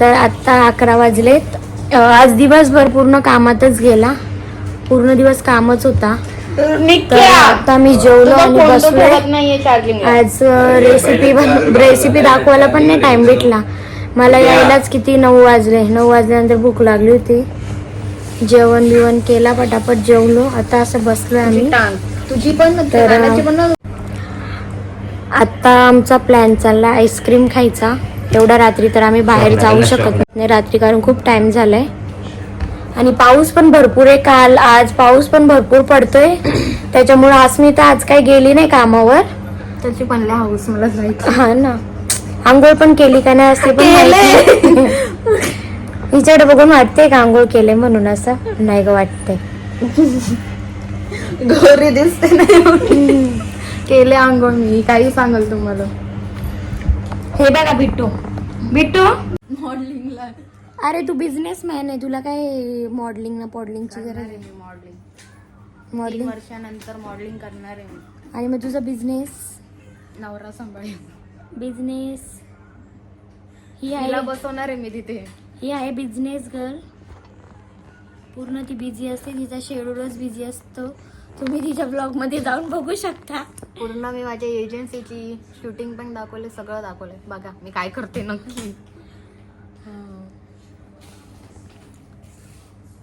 तर आत्ता 11 वाजलेत. आज दिवसभर पूर्ण कामातच गेला, पूर्ण दिवस कामच होता. तर आता मी जेवलो आणि बसलोय. आज रेसिपी दाखवायला पण नाही टाइम भेटला मला. यायलाच किती 9 वाजले. 9 वाजल्यानंतर भूक लागली होती. जेवण बिवण केला, पटापट जेवलो. आता असं बसलोय आम्ही. तुझी पण तर आता आमचा प्लॅन चालला आईस्क्रीम खायचा. एवढ्या रात्री तर आम्ही बाहेर जाऊ शकत नाही रात्री, कारण खूप टाइम झालाय आणि पाऊस पण भरपूर आहे. काल आज पाऊस पण भरपूर पडतोय, त्याच्यामुळे अस्मिता आज काही गेली नाही कामावर. त्याची पण लय हाऊस मला जायची. हा ना, आंघोळ पण केली का नाही असते पण माहिती. हिच्याकडे बघून वाटते का आंघोळ केले म्हणून? असं नाही ग वाटतंय. गोरी दिसते नाही. केले आंघोळ मी, काही सांगाल तुम्हाला. हे बघा बिट्टू, बिट्टू मॉडेलिंगला. अरे तू बिझनेसमॅन आहे, तुला काय मॉडेलिंगची गरज आहे? मॉडेलिंग वर्षानंतर मॉडेलिंग करणार आहे मी. आणि मग तुझा बिझनेस? नवरा सांभाळेल बिझनेस. हिला बसवणार आहे मी तिथे. ही आहे बिझनेस गर्ल. पूर्ण ती बिझी असते, तिचा शेड्यूलच बिझी असतो. तुम्ही तिच्या ब्लॉग मध्ये जाऊन बघू शकता. पूर्ण मी माझ्या एजन्सीची शूटिंग पण दाखवले, सगळं दाखवलंय. बघा मी काय करते नक्की.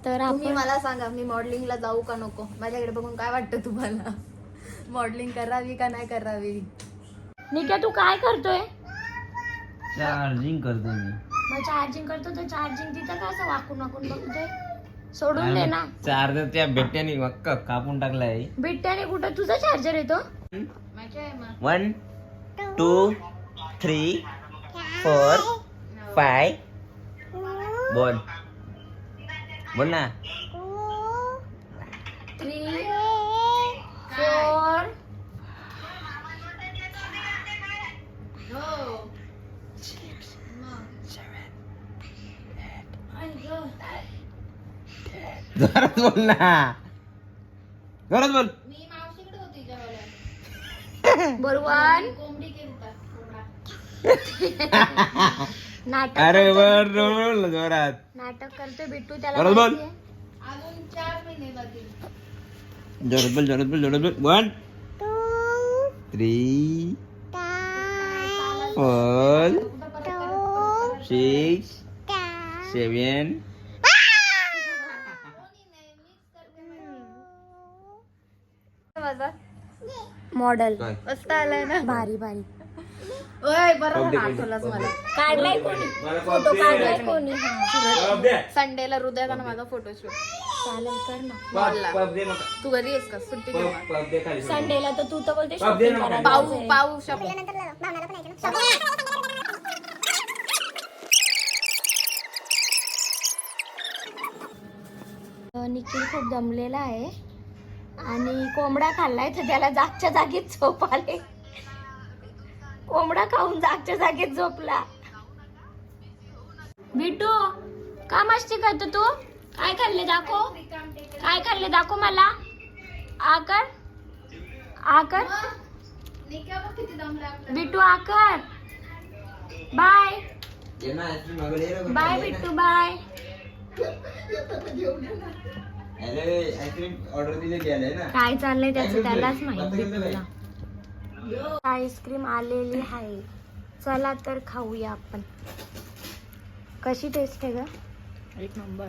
तर तुम्ही मला सांगा, मी मॉडेलिंगला जाऊ का नको? माझ्याकडे बघून काय वाटतं तुम्हाला? मॉडेलिंग करावी का नाही करावी? निक्या तू काय करतोय? चार्जिंग करतो मी. मग चार्जिंग करतो तर चार्जिंग तिथं का असं वाकून बघतोय? सोडून दे ना. चार्जर त्या बेट्याने कापून टाकलाय. बिट्ट्याने कुठं तुझा चार्जर येतो? 1 2 3 4 5 बोल बोल ना. 3 4 जोरात बोल ना, जोरात बोल. मी मावशीकडे होती जेवायला. बरोबर. कोंबडी केलता. नाटक अरे करतोय बर बिट्टू. बोल जोरात. नाटक करतोय बिट्टू, त्याला जोरात बोल. माहितीये. अजून 4 महिने जातील. जोरात बोल, जोरात बोल, जोरात बोल. 1 3 4 6 7 मॉडेल मस्त आलाय ना. भारी भारी. ओय बरोबर आठवलंच मला. काढलाय कोणी? फोटो काढलाय कोणी? संडेला हृदयाचा ना माझा फोटोशूट. चालेल, कर ना. मॉलला. तू घरी आहेस का? सुट्टी घेऊन. संडेला तर तू तर बोलते shopping करायला पाऊ जायचंय. पाऊ शॉपिंग. निखिल खूप दमलेला आहे आणि कोंबडा खाल्लाय तर त्याला जागच्या जागीच झोप आले. कोंबडा खाऊन जागच्या जागीच झोपला. बिट्टू का मस्ती करतो तू? काय खाल्ले दाखव, काय खाल्ले दाखव मला. आकर आकर बिट्टू आकर. Bye bye Bittu bye. Order दिलेली आहे ना. काय चाललंय त्याचं त्यालाच माहिती. बिट्टूला आईस्क्रीम आलेली आहे, चला तर खाऊया आपण. कशी टेस्ट आहे ग? 1 नंबर.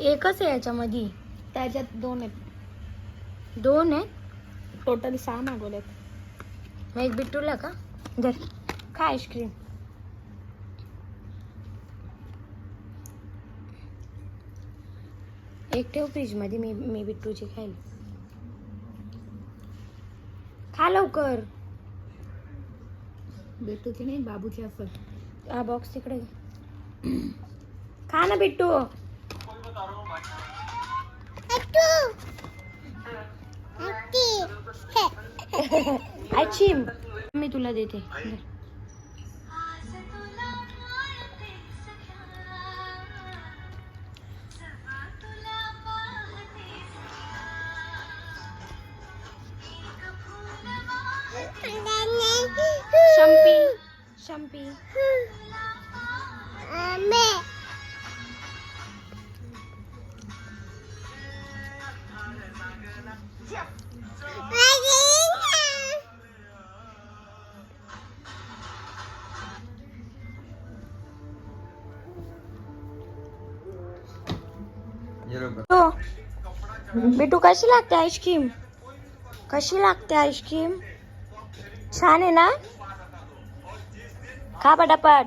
एकच आहे याच्यामध्ये? त्याच्यात 2 आहेत. 2 आहेत टोटल 6 मागवलेत. मग एक बिट्टूला का? धर खा आईस्क्रीम. एक ठेव फ्रीज मध्ये, मी बिट्टूची खाईल. खा लवकर. बिट्टूची नाही, बाबूची असेल. हा बॉक्स तिकडे खा ना बिट्टू. आईस्क्रीम मी तुला देते. शम्पी शम्पी येलो कर. तो बिटू कशी लागते आईस्क्रीम? कशी लागते आईस्क्रीम? छान आहे ना? खा पटापट.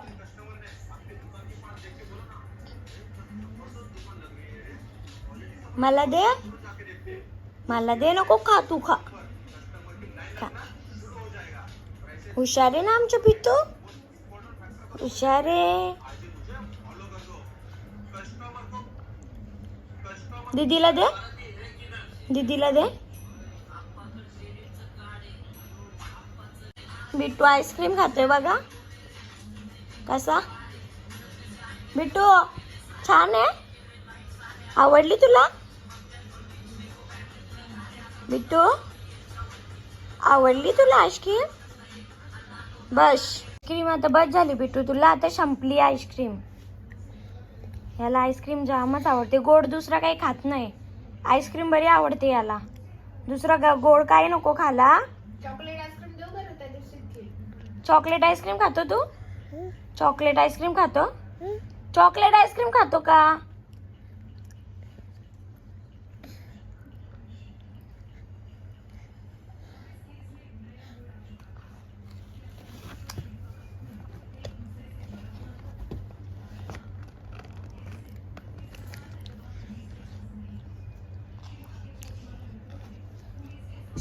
मला दे, मला दे. नको खा, तू खा. खा. हुशार आहे ना आमचं बिटू? हुशार आहे. दीदीला दे, दीदीला दे. बिट्टू आईस्क्रीम खातोय बघा. कसा बिट्टू? छान आहे. आवडली तुला बिट्टू? आवडली तुला आईस्क्रीम? बस आईस्क्रीम आता बस झाली बिट्टू. तुला आता संपली आईस्क्रीम. याला आईस्क्रीम जामच आवडते. गोड दुसरा काही खात नाही. आईस्क्रीम बरी आवडते याला. दुसरा गोड काही नको खाला. चॉकलेट आईस्क्रीम देऊ बरं त्या दिवशी. चॉकलेट आईस्क्रीम खातो तू? चॉकलेट आईस्क्रीम खातो? चॉकलेट आईस्क्रीम खातो का?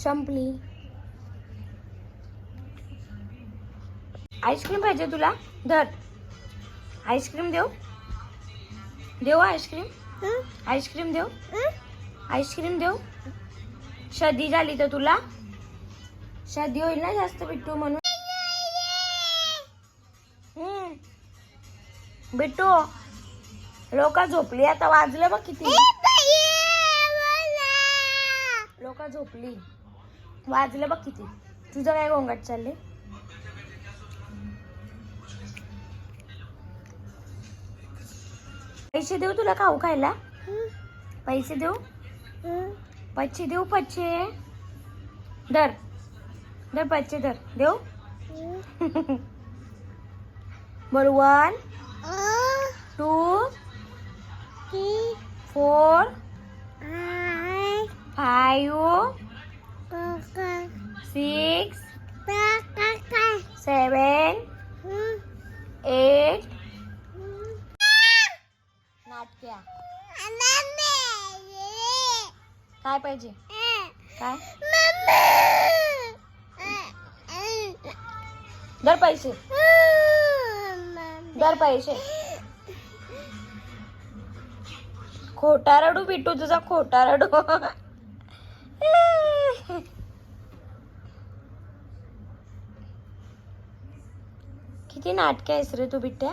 संपली. आईस्क्रीम पाहिजे तुला? धर. आईस्क्रीम देऊ? देऊ आईस्क्रीम? आईस्क्रीम देऊ? आईस्क्रीम देऊ? सर्दी झाली तर तुला? सर्दी होईल ना जास्त बिट्टू म्हणून. बिट्टू लोक झोपली आता. वाजलं बघ किती. लोक झोपली. वाजलं बघ किती. तुझं काय गोंगाट चालले? पैसे देऊ तुला खाऊ खायला? पैसे देऊ? पच्चे देऊ? पच्चे धर. धर पच्चे धर. देऊ? बोल 1 2 4 5 6 7 8 नाटक्या. काय पाहिजे? काय? दर पैसे. दर पैसे. खोटा रडू बिट्टू तुझा. खोटा रडू. किती नाटक आहेस रे तू बिट्ट्या.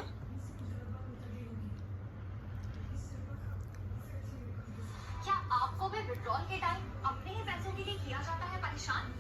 क्या आपको भी विड्रॉल के टाइम अपने ही पैसों के लिए किया जाता है परेशान?